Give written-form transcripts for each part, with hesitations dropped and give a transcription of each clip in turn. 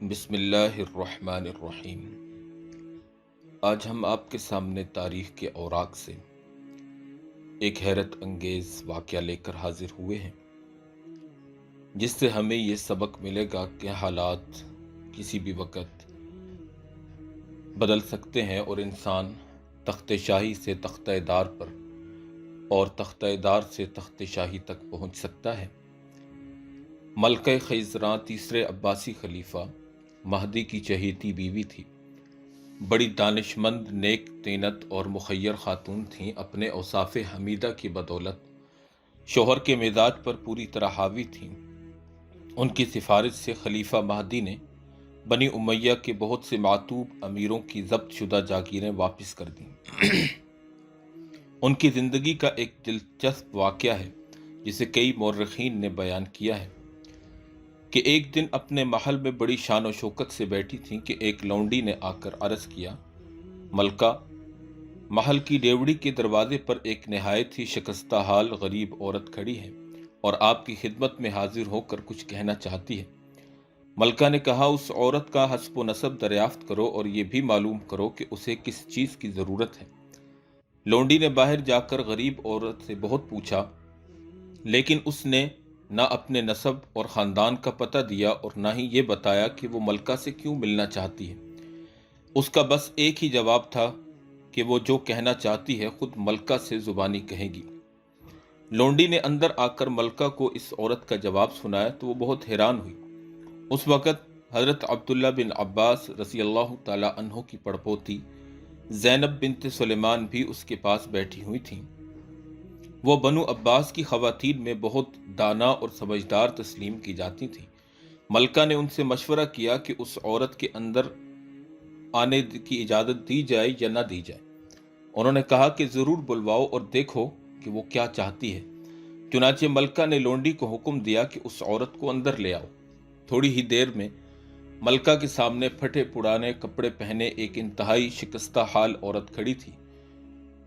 بسم اللہ الرحمن الرحیم۔ آج ہم آپ کے سامنے تاریخ کے اوراق سے ایک حیرت انگیز واقعہ لے کر حاضر ہوئے ہیں، جس سے ہمیں یہ سبق ملے گا کہ حالات کسی بھی وقت بدل سکتے ہیں اور انسان تخت شاہی سے تختہ دار پر اور تختہ دار سے تخت شاہی تک پہنچ سکتا ہے۔ ملکہ خیزراں تیسرے عباسی خلیفہ مہدی کی چہیتی بیوی تھی۔ بڑی دانشمند، نیک طینت اور مخیر خاتون تھیں۔ اپنے اوصاف حمیدہ کی بدولت شوہر کے مزاج پر پوری طرح حاوی تھیں۔ ان کی سفارش سے خلیفہ مہدی نے بنی امیہ کے بہت سے معتوب امیروں کی ضبط شدہ جاگیریں واپس کر دیں۔ ان کی زندگی کا ایک دلچسپ واقعہ ہے جسے کئی مورخین نے بیان کیا ہے کہ ایک دن اپنے محل میں بڑی شان و شوکت سے بیٹھی تھیں کہ ایک لونڈی نے آ کر عرض کیا، ملکہ، محل کی ڈیوڑی کے دروازے پر ایک نہایت ہی شکستہ حال غریب عورت کھڑی ہے اور آپ کی خدمت میں حاضر ہو کر کچھ کہنا چاہتی ہے۔ ملکہ نے کہا، اس عورت کا حسب و نسب دریافت کرو اور یہ بھی معلوم کرو کہ اسے کس چیز کی ضرورت ہے۔ لونڈی نے باہر جا کر غریب عورت سے بہت پوچھا، لیکن اس نے نہ اپنے نسب اور خاندان کا پتہ دیا اور نہ ہی یہ بتایا کہ وہ ملکہ سے کیوں ملنا چاہتی ہے۔ اس کا بس ایک ہی جواب تھا کہ وہ جو کہنا چاہتی ہے خود ملکہ سے زبانی کہے گی۔ لونڈی نے اندر آ کر ملکہ کو اس عورت کا جواب سنایا تو وہ بہت حیران ہوئی۔ اس وقت حضرت عبداللہ بن عباس رضی اللہ تعالی عنہ کی پڑپوتی زینب بنت سلیمان بھی اس کے پاس بیٹھی ہوئی تھیں۔ وہ بنو عباس کی خواتین میں بہت دانا اور سمجھدار تسلیم کی جاتی تھیں۔ ملکہ نے ان سے مشورہ کیا کہ اس عورت کے اندر آنے کی اجازت دی جائے یا نہ دی جائے۔ انہوں نے کہا کہ ضرور بلواؤ اور دیکھو کہ وہ کیا چاہتی ہے۔ چنانچہ ملکہ نے لونڈی کو حکم دیا کہ اس عورت کو اندر لے آؤ۔ تھوڑی ہی دیر میں ملکہ کے سامنے پھٹے پرانے کپڑے پہنے ایک انتہائی شکستہ حال عورت کھڑی تھی۔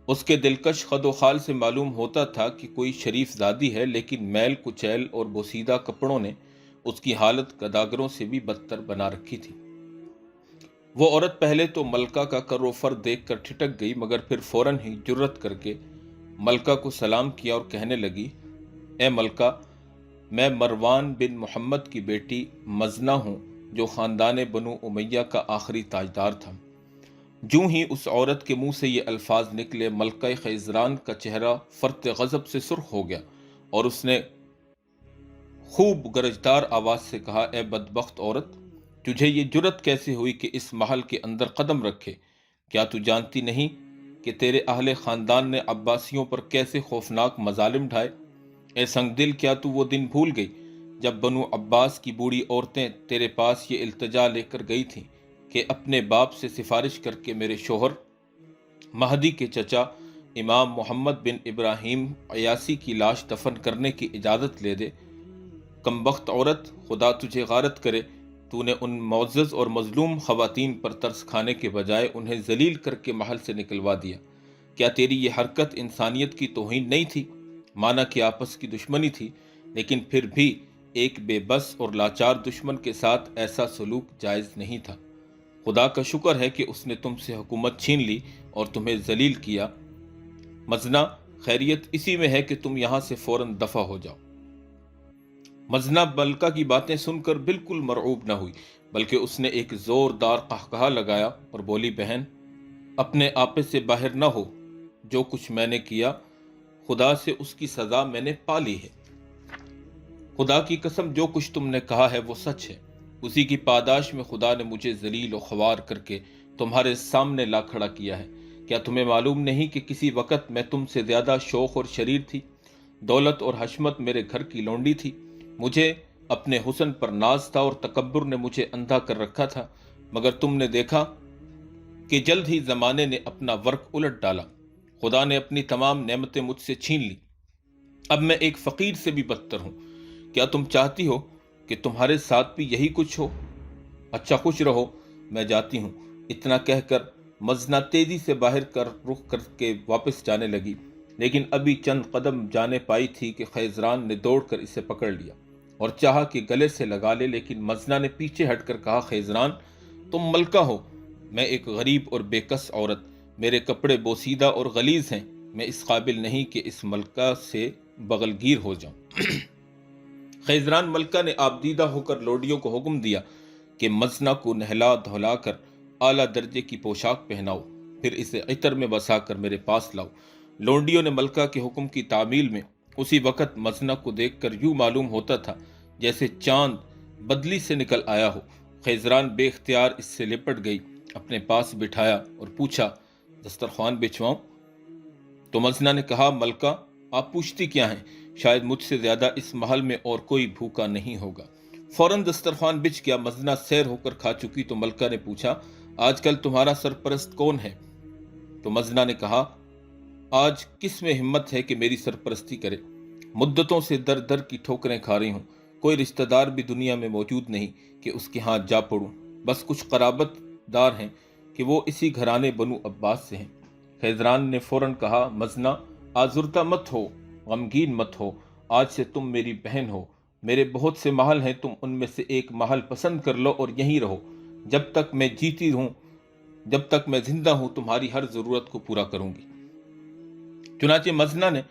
اس کے دلکش خد و خال سے معلوم ہوتا تھا کہ کوئی شریف زادی ہے، لیکن میل کچیل اور بوسیدہ کپڑوں نے اس کی حالت گداگروں سے بھی بدتر بنا رکھی تھی۔ وہ عورت پہلے تو ملکہ کا کر و فر دیکھ کر ٹھٹک گئی، مگر پھر فوراً ہی جرأت کر کے ملکہ کو سلام کیا اور کہنے لگی، اے ملکہ، میں مروان بن محمد کی بیٹی مزنہ ہوں، جو خاندان بنو امیہ کا آخری تاجدار تھا۔ جوں ہی اس عورت کے منہ سے یہ الفاظ نکلے، ملکہ خیزران کا چہرہ فرط غضب سے سرخ ہو گیا اور اس نے خوب گرجدار آواز سے کہا، اے بدبخت عورت، تجھے یہ جرأت کیسے ہوئی کہ اس محل کے اندر قدم رکھے؟ کیا تو جانتی نہیں کہ تیرے اہل خاندان نے عباسیوں پر کیسے خوفناک مظالم ڈھائے؟ اے سنگ دل، کیا تو وہ دن بھول گئی جب بنو عباس کی بوڑھی عورتیں تیرے پاس یہ التجا لے کر گئی تھیں کہ اپنے باپ سے سفارش کر کے میرے شوہر مہدی کے چچا امام محمد بن ابراہیم عیاسی کی لاش دفن کرنے کی اجازت لے دے؟ کمبخت عورت، خدا تجھے غارت کرے، تو نے ان معزز اور مظلوم خواتین پر ترس کھانے کے بجائے انہیں ذلیل کر کے محل سے نکلوا دیا۔ کیا تیری یہ حرکت انسانیت کی توہین نہیں تھی؟ مانا کہ آپس کی دشمنی تھی، لیکن پھر بھی ایک بے بس اور لاچار دشمن کے ساتھ ایسا سلوک جائز نہیں تھا۔ خدا کا شکر ہے کہ اس نے تم سے حکومت چھین لی اور تمہیں ذلیل کیا۔ مزنہ، خیریت اسی میں ہے کہ تم یہاں سے فوراً دفع ہو جاؤ۔ مزنہ ملکہ کی باتیں سن کر بالکل مرعوب نہ ہوئی، بلکہ اس نے ایک زوردار قہقہا لگایا اور بولی، بہن، اپنے آپے سے باہر نہ ہو۔ جو کچھ میں نے کیا، خدا سے اس کی سزا میں نے پا لی ہے۔ خدا کی قسم، جو کچھ تم نے کہا ہے وہ سچ ہے۔ اسی کی پاداش میں خدا نے مجھے ذلیل و خوار کر کے تمہارے سامنے لا کھڑا کیا ہے۔ کیا تمہیں معلوم نہیں کہ کسی وقت میں تم سے زیادہ شوخ اور شریر تھی؟ دولت اور حشمت میرے گھر کی لونڈی تھی۔ مجھے اپنے حسن پر ناز تھا اور تکبر نے مجھے اندھا کر رکھا تھا، مگر تم نے دیکھا کہ جلد ہی زمانے نے اپنا ورق الٹ ڈالا۔ خدا نے اپنی تمام نعمتیں مجھ سے چھین لی۔ اب میں ایک فقیر سے بھی بدتر ہوں۔ کیا تم چاہتی ہو کہ تمہارے ساتھ بھی یہی کچھ ہو؟ اچھا، خوش رہو، میں جاتی ہوں۔ اتنا کہہ کر مزنہ تیزی سے باہر کر رخ کر کے واپس جانے لگی، لیکن ابھی چند قدم جانے پائی تھی کہ خیزران نے دوڑ کر اسے پکڑ لیا۔ اور چاہا کہ گلے سے لگا لے، لیکن مزنہ نے پیچھے ہٹ کر کہا، خیزران تم ملکہ ہو، میں ایک غریب اور بے کس عورت، میرے کپڑے بوسیدہ اور غلیظ ہیں، میں اس قابل نہیں کہ اس ملکہ سے بغلگیر ہو جاؤں۔ خیزران ملکہ نے آبدیدہ ہو کر لوڈیوں کو حکم دیا کہ مزنہ کو نہلا دھلا کر اعلیٰ درجے کی پوشاک پہناؤ، پھر اسے عطر میں بسا کر میرے پاس لاؤ۔ لونڈیوں نے ملکہ کے حکم کی تعمیل میں اسی وقت مزنہ کو دیکھ کر یوں معلوم ہوتا تھا جیسے چاند بدلی سے نکل آیا ہو۔ خیزران بے اختیار اس سے لپٹ گئی، اپنے پاس بٹھایا اور پوچھا، دسترخوان بچھواؤں؟ تو مزنہ نے کہا، ملکہ آپ پوچھتی کیا ہیں؟ شاید مجھ سے زیادہ اس محل میں اور کوئی بھوکا نہیں ہوگا۔ فوراً دسترخوان بچھ گیا۔ مزنہ سیر ہو کر کھا چکی تو ملکہ نے پوچھا، آج کل تمہارا سرپرست کون ہے؟ تو مزنہ نے کہا، آج کس میں ہمت ہے کہ میری سرپرستی کرے؟ مدتوں سے در در کی ٹھوکریں کھا رہی ہوں، کوئی رشتہ دار بھی دنیا میں موجود نہیں کہ اس کے ہاتھ جا پڑوں، بس کچھ قرابت دار ہیں کہ وہ اسی گھرانے بنو عباس سے ہیں۔ خیزران نے فوراً کہا، مزنہ آزردہ مت ہو، غمگین مت ہو، آج سے تم میری بہن ہو، میرے بہت سے محل ہیں، تم ان میں سے ایک محل پسند کر لو اور یہیں رہو، جب تک میں جیتی ہوں، جب تک میں زندہ ہوں تمہاری ہر ضرورت کو پورا کروں گی۔ چنانچہ مزنہ نے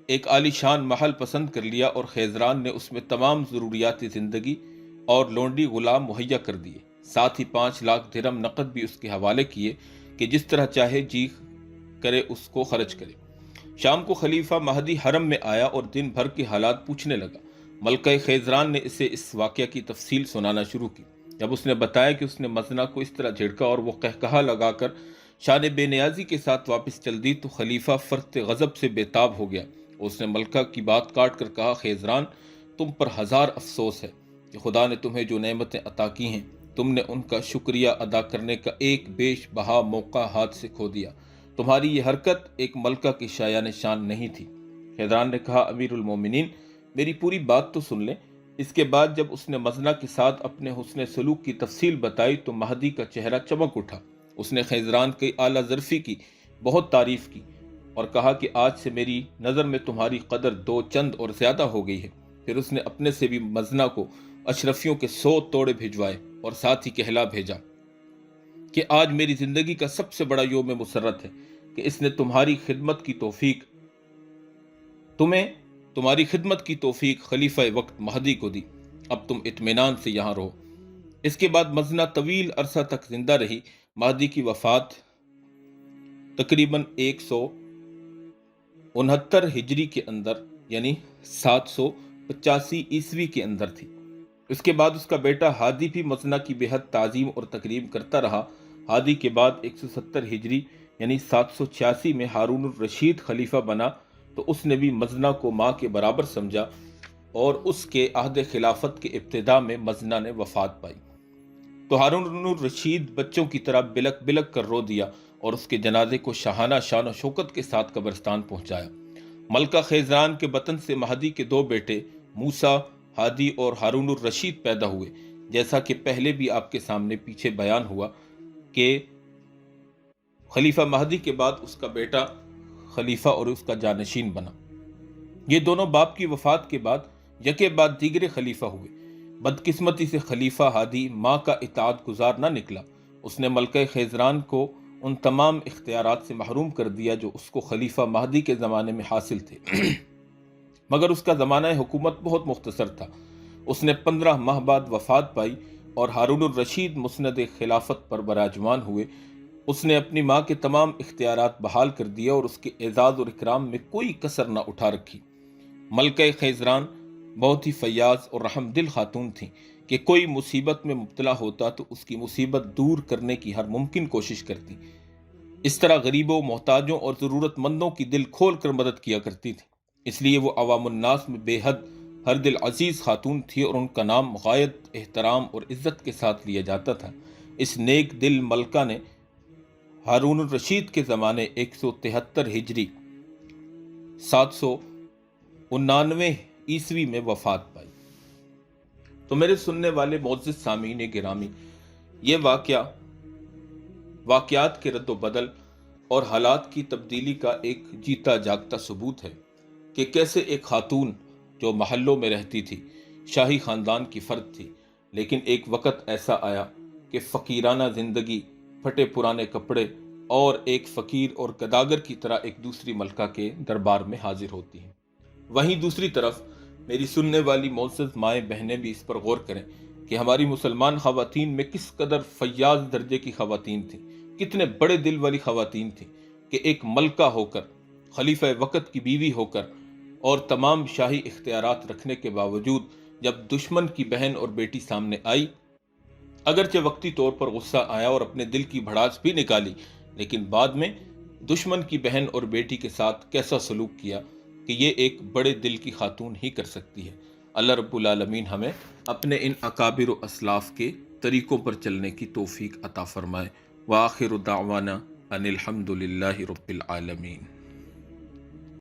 ایک عالی شان محل پسند کر لیا اور خیزران نے اس میں تمام ضروریات زندگی اور لونڈی غلام مہیا کر دیے، ساتھ ہی 5 لاکھ درہم نقد بھی اس کے حوالے کیے کہ جس طرح چاہے جی کرے اس کو خرچ کرے۔ شام کو خلیفہ مہدی حرم میں آیا اور دن بھر کے حالات پوچھنے لگا۔ ملکہ خیزران نے اسے اس واقعہ کی تفصیل سنانا شروع کی۔ جب اس نے بتایا کہ اس نے مزنہ کو اس طرح جھڑکا اور وہ قہقہا لگا کر شان بے نیازی کے ساتھ واپس چل دی تو خلیفہ فرط غضب سے بے تاب ہو گیا۔ اس نے ملکہ کی بات کاٹ کر کہا، خیزران تم پر ہزار افسوس ہے کہ خدا نے تمہیں جو نعمتیں عطا کی ہیں تم نے ان کا شکریہ ادا کرنے کا ایک بیش بہا موقع ہاتھ سے کھو دیا۔ تمہاری یہ حرکت ایک ملکہ کی شایان شان نہیں تھی۔ خیزران نے کہا، امیر المومنین میری پوری بات تو سن لیں۔ اس کے بعد جب اس نے مزنہ کے ساتھ اپنے حسن سلوک کی تفصیل بتائی تو مہدی کا چہرہ چمک اٹھا۔ اس نے خیزران کی اعلیٰ ظرفی کی بہت تعریف کی اور کہا کہ آج سے میری نظر میں تمہاری قدر 2 چند اور زیادہ ہو گئی ہے۔ پھر اس نے اپنے سے بھی مزنہ کو اشرفیوں کے 100 توڑے بھجوائے اور ساتھ ہی کہلا بھیجا کہ آج میری زندگی کا سب سے بڑا یوم مسرت ہے کہ اس نے تمہاری خدمت کی توفیق خلیفہ وقت مہدی کو دی۔ اب تم اطمینان سے یہاں رہو۔ اس کے بعد مزنہ طویل عرصہ تک زندہ رہی۔ مہدی کی وفات تقریباً 169 ہجری کے اندر یعنی 785 عیسوی کے اندر تھی۔ اس کے بعد اس کا بیٹا ہادی بھی مزنہ کی بے حد تعظیم اور تکریم کرتا رہا۔ ہادی کے بعد 170 ہجری یعنی 786 میں ہارون الرشید خلیفہ بنا تو اس نے بھی مزنہ کو ماں کے برابر سمجھا اور اس کے عہد خلافت کے ابتدا میں مزنہ نے وفات پائی تو ہارون الرشید بچوں کی طرح بلک بلک کر رو دیا اور اس کے جنازے کو شاہانہ شان و شوکت کے ساتھ قبرستان پہنچایا۔ ملکہ خیزران کے بطن سے مہدی کے 2 بیٹے موسیٰ ہادی اور ہارون الرشید پیدا ہوئے، جیسا کہ پہلے بھی آپ کے سامنے پیچھے بیان ہوا کہ خلیفہ مہدی کے بعد اس کا بیٹا خلیفہ اور اس کا جانشین بنا۔ یہ دونوں باپ کی وفات کے بعد یکے بعد دیگرے خلیفہ ہوئے۔ بدقسمتی سے خلیفہ ہادی ماں کا اطاعت گزار نہ نکلا۔ اس نے ملکہ خیزران کو ان تمام اختیارات سے محروم کر دیا جو اس کو خلیفہ مہدی کے زمانے میں حاصل تھے، مگر اس کا زمانہ حکومت بہت مختصر تھا۔ اس نے 15 ماہ بعد وفات پائی اور ہارون الرشید مسند خلافت پر براجمان ہوئے۔ اس نے اپنی ماں کے تمام اختیارات بحال کر دیا اور اس کے اعزاز اور اکرام میں کوئی کسر نہ اٹھا رکھی۔ ملکہ خیزران بہت ہی فیاض اور رحم دل خاتون تھیں کہ کوئی مصیبت میں مبتلا ہوتا تو اس کی مصیبت دور کرنے کی ہر ممکن کوشش کرتی۔ اس طرح غریبوں، محتاجوں اور ضرورت مندوں کی دل کھول کر مدد کیا کرتی تھی۔ اس لیے وہ عوام الناس میں بے حد ہر دل عزیز خاتون تھی اور ان کا نام غایت احترام اور عزت کے ساتھ لیا جاتا تھا۔ اس نیک دل ملکہ نے ہارون الرشید کے زمانے 173 ہجری 799 عیسوی میں وفات پائی۔ تو میرے سننے والے معزز سامعین گرامی، یہ واقعات کے رد و بدل اور حالات کی تبدیلی کا ایک جیتا جاگتا ثبوت ہے کہ کیسے ایک خاتون جو محلوں میں رہتی تھی، شاہی خاندان کی فرد تھی، لیکن ایک وقت ایسا آیا کہ فقیرانہ زندگی، پھٹے پرانے کپڑے اور ایک فقیر اور گداگر کی طرح ایک دوسری ملکہ کے دربار میں حاضر ہوتی ہیں۔ وہیں دوسری طرف میری سننے والی معزز مائیں بہنیں بھی اس پر غور کریں کہ ہماری مسلمان خواتین میں کس قدر فیاض درجے کی خواتین تھیں، کتنے بڑے دل والی خواتین تھیں کہ ایک ملکہ ہو کر، خلیفہ وقت کی بیوی ہو کر اور تمام شاہی اختیارات رکھنے کے باوجود جب دشمن کی بہن اور بیٹی سامنے آئی، اگرچہ وقتی طور پر غصہ آیا اور اپنے دل کی بھڑاس بھی نکالی، لیکن بعد میں دشمن کی بہن اور بیٹی کے ساتھ کیسا سلوک کیا کہ یہ ایک بڑے دل کی خاتون ہی کر سکتی ہے۔ اللہ رب العالمین ہمیں اپنے ان اکابر و اسلاف کے طریقوں پر چلنے کی توفیق عطا فرمائے۔ وآخر دعوانا ان الحمد للہ رب العالمین۔